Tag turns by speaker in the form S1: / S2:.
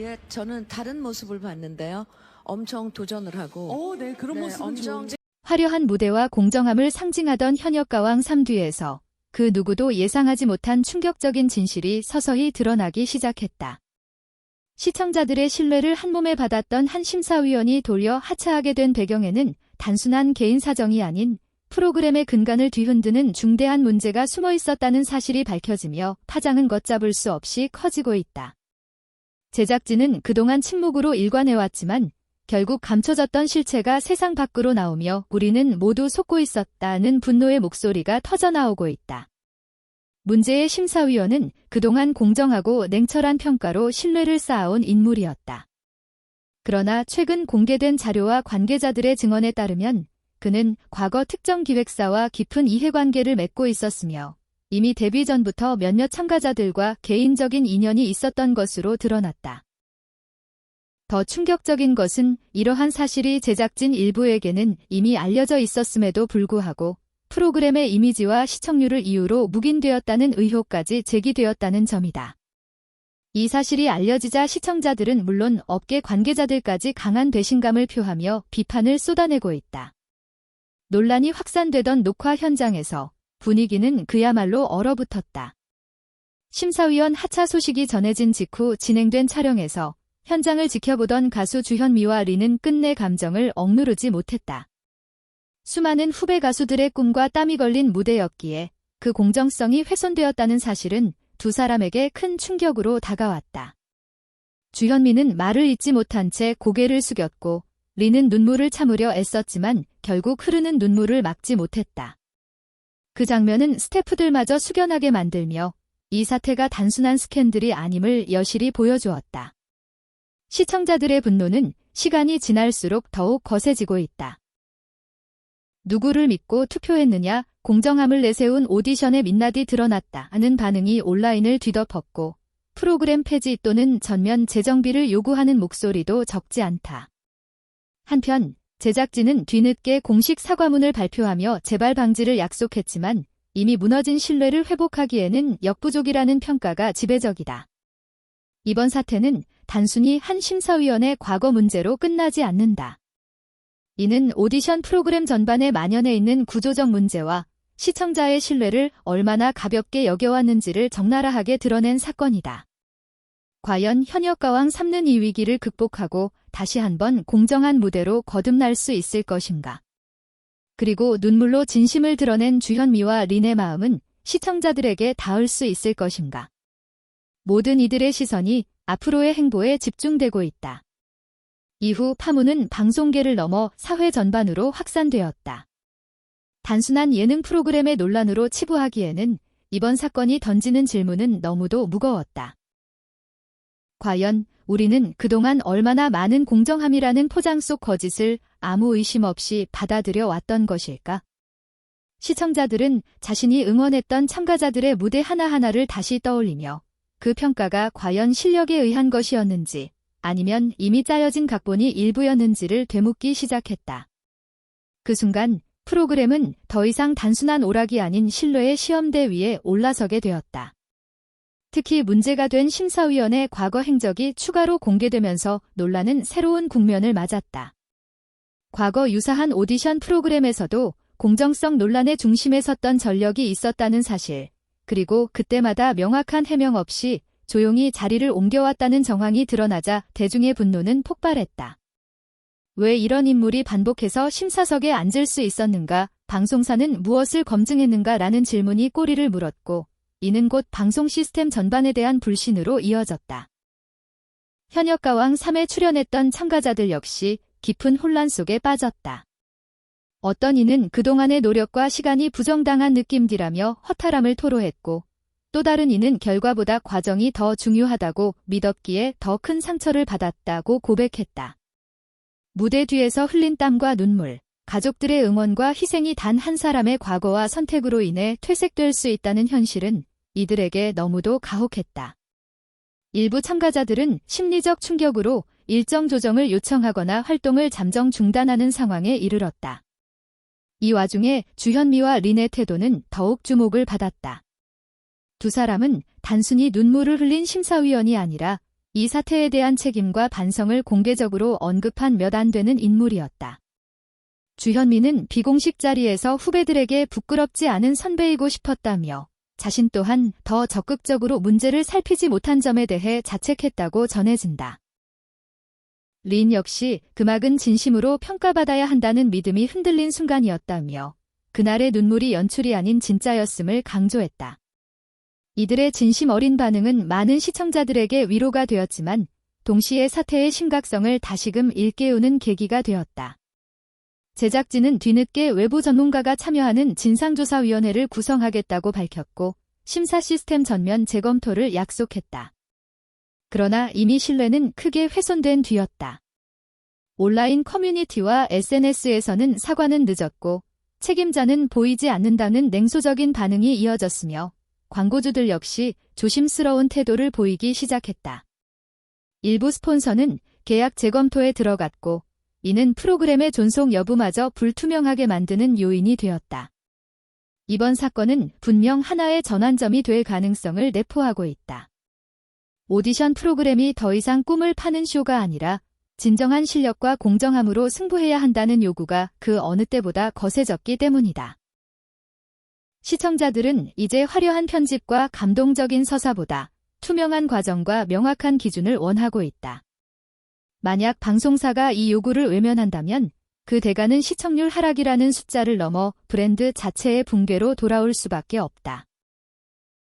S1: 예, 저는 다른 모습을 봤는데요. 엄청 도전을 하고.
S2: 네, 그런 모습은
S1: 엄청
S2: 좋은데.
S3: 화려한 무대와 공정함을 상징하던 현역가왕 3뒤에서 그 누구도 예상하지 못한 충격적인 진실이 서서히 드러나기 시작했다. 시청자들의 신뢰를 한몸에 받았던 한 심사위원이 도리어 하차하게 된 배경에는 단순한 개인 사정이 아닌 프로그램의 근간을 뒤흔드는 중대한 문제가 숨어 있었다는 사실이 밝혀지며 파장은 걷잡을 수 없이 커지고 있다. 제작진은 그동안 침묵으로 일관해왔지만 결국 감춰졌던 실체가 세상 밖으로 나오며 우리는 모두 속고 있었다는 분노의 목소리가 터져나오고 있다. 문제의 심사위원은 그동안 공정하고 냉철한 평가로 신뢰를 쌓아온 인물이었다. 그러나 최근 공개된 자료와 관계자들의 증언에 따르면 그는 과거 특정 기획사와 깊은 이해관계를 맺고 있었으며 이미 데뷔 전부터 몇몇 참가자들과 개인적인 인연이 있었던 것으로 드러났다. 더 충격적인 것은 이러한 사실이 제작진 일부에게는 이미 알려져 있었음에도 불구하고 프로그램의 이미지와 시청률을 이유로 묵인되었다는 의혹까지 제기되었다는 점이다. 이 사실이 알려지자 시청자들은 물론 업계 관계자들까지 강한 배신감을 표하며 비판을 쏟아내고 있다. 논란이 확산되던 녹화 현장에서 분위기는 그야말로 얼어붙었다. 심사위원 하차 소식이 전해진 직후 진행된 촬영에서 현장을 지켜보던 가수 주현미와 리는 끝내 감정을 억누르지 못했다. 수많은 후배 가수들의 꿈과 땀이 걸린 무대였기에 그 공정성이 훼손되었다는 사실은 두 사람에게 큰 충격으로 다가왔다. 주현미는 말을 잇지 못한 채 고개를 숙였고 리는 눈물을 참으려 애썼지만 결국 흐르는 눈물을 막지 못했다. 그 장면은 스태프들마저 숙연하게 만들며 이 사태가 단순한 스캔들이 아님을 여실히 보여주었다. 시청자들의 분노는 시간이 지날수록 더욱 거세지고 있다. 누구를 믿고 투표했느냐, 공정함을 내세운 오디션의 민낯이 드러났다는 반응이 온라인을 뒤덮었고 프로그램 폐지 또는 전면 재정비를 요구하는 목소리도 적지 않다. 한편 제작진은 뒤늦게 공식 사과문을 발표하며 재발 방지를 약속했지만 이미 무너진 신뢰를 회복하기에는 역부족이라는 평가가 지배적이다. 이번 사태는 단순히 한 심사위원의 과거 문제로 끝나지 않는다. 이는 오디션 프로그램 전반에 만연해 있는 구조적 문제와 시청자의 신뢰를 얼마나 가볍게 여겨왔는지를 적나라하게 드러낸 사건이다. 과연 현역가왕 3는 이 위기를 극복하고 다시 한번 공정한 무대로 거듭날 수 있을 것인가? 그리고 눈물로 진심을 드러낸 주현미와 린의 마음은 시청자들에게 닿을 수 있을 것인가? 모든 이들의 시선이 앞으로의 행보에 집중되고 있다. 이후 파문은 방송계를 넘어 사회 전반으로 확산되었다. 단순한 예능 프로그램의 논란으로 치부하기에는 이번 사건이 던지는 질문은 너무도 무거웠다. 과연 우리는 그동안 얼마나 많은 공정함이라는 포장 속 거짓을 아무 의심 없이 받아들여 왔던 것일까? 시청자들은 자신이 응원했던 참가자들의 무대 하나하나를 다시 떠올리며 그 평가가 과연 실력에 의한 것이었는지 아니면 이미 짜여진 각본이 일부였는지를 되묻기 시작했다. 그 순간 프로그램은 더 이상 단순한 오락이 아닌 신뢰의 시험대 위에 올라서게 되었다. 특히 문제가 된 심사위원의 과거 행적이 추가로 공개되면서 논란은 새로운 국면을 맞았다. 과거 유사한 오디션 프로그램에서도 공정성 논란의 중심에 섰던 전력이 있었다는 사실, 그리고 그때마다 명확한 해명 없이 조용히 자리를 옮겨왔다는 정황이 드러나자 대중의 분노는 폭발했다. 왜 이런 인물이 반복해서 심사석에 앉을 수 있었는가, 방송사는 무엇을 검증했는가라는 질문이 꼬리를 물었고, 이는 곧 방송 시스템 전반에 대한 불신으로 이어졌다. 현역가왕 3에 출연했던 참가자들 역시 깊은 혼란 속에 빠졌다. 어떤 이는 그동안의 노력과 시간이 부정당한 느낌이라며 허탈함을 토로했고, 또 다른 이는 결과보다 과정이 더 중요하다고 믿었기에 더 큰 상처를 받았다고 고백했다. 무대 뒤에서 흘린 땀과 눈물, 가족들의 응원과 희생이 단 한 사람의 과거와 선택으로 인해 퇴색될 수 있다는 현실은 이들에게 너무도 가혹했다. 일부 참가자들은 심리적 충격으로 일정 조정을 요청하거나 활동을 잠정 중단하는 상황에 이르렀다. 이 와중에 주현미와 린의 태도는 더욱 주목을 받았다. 두 사람은 단순히 눈물을 흘린 심사위원이 아니라 이 사태에 대한 책임과 반성을 공개적으로 언급한 몇 안 되는 인물이었다. 주현미는 비공식 자리에서 후배들에게 부끄럽지 않은 선배이고 싶었다며 자신 또한 더 적극적으로 문제를 살피지 못한 점에 대해 자책했다고 전해진다. 린 역시 금악은 진심으로 평가받아야 한다는 믿음이 흔들린 순간이었다며 그날의 눈물이 연출이 아닌 진짜였음을 강조했다. 이들의 진심 어린 반응은 많은 시청자들에게 위로가 되었지만 동시에 사태의 심각성을 다시금 일깨우는 계기가 되었다. 제작진은 뒤늦게 외부 전문가가 참여하는 진상조사위원회를 구성하겠다고 밝혔고 심사 시스템 전면 재검토를 약속했다. 그러나 이미 신뢰는 크게 훼손된 뒤였다. 온라인 커뮤니티와 SNS에서는 사과는 늦었고 책임자는 보이지 않는다는 냉소적인 반응이 이어졌으며 광고주들 역시 조심스러운 태도를 보이기 시작했다. 일부 스폰서는 계약 재검토에 들어갔고 이는 프로그램의 존속 여부마저 불투명하게 만드는 요인이 되었다. 이번 사건은 분명 하나의 전환점이 될 가능성을 내포하고 있다. 오디션 프로그램이 더 이상 꿈을 파는 쇼가 아니라 진정한 실력과 공정함으로 승부해야 한다는 요구가 그 어느 때보다 거세졌기 때문이다. 시청자들은 이제 화려한 편집과 감동적인 서사보다 투명한 과정과 명확한 기준을 원하고 있다. 만약 방송사가 이 요구를 외면한다면 그 대가는 시청률 하락이라는 숫자를 넘어 브랜드 자체의 붕괴로 돌아올 수밖에 없다.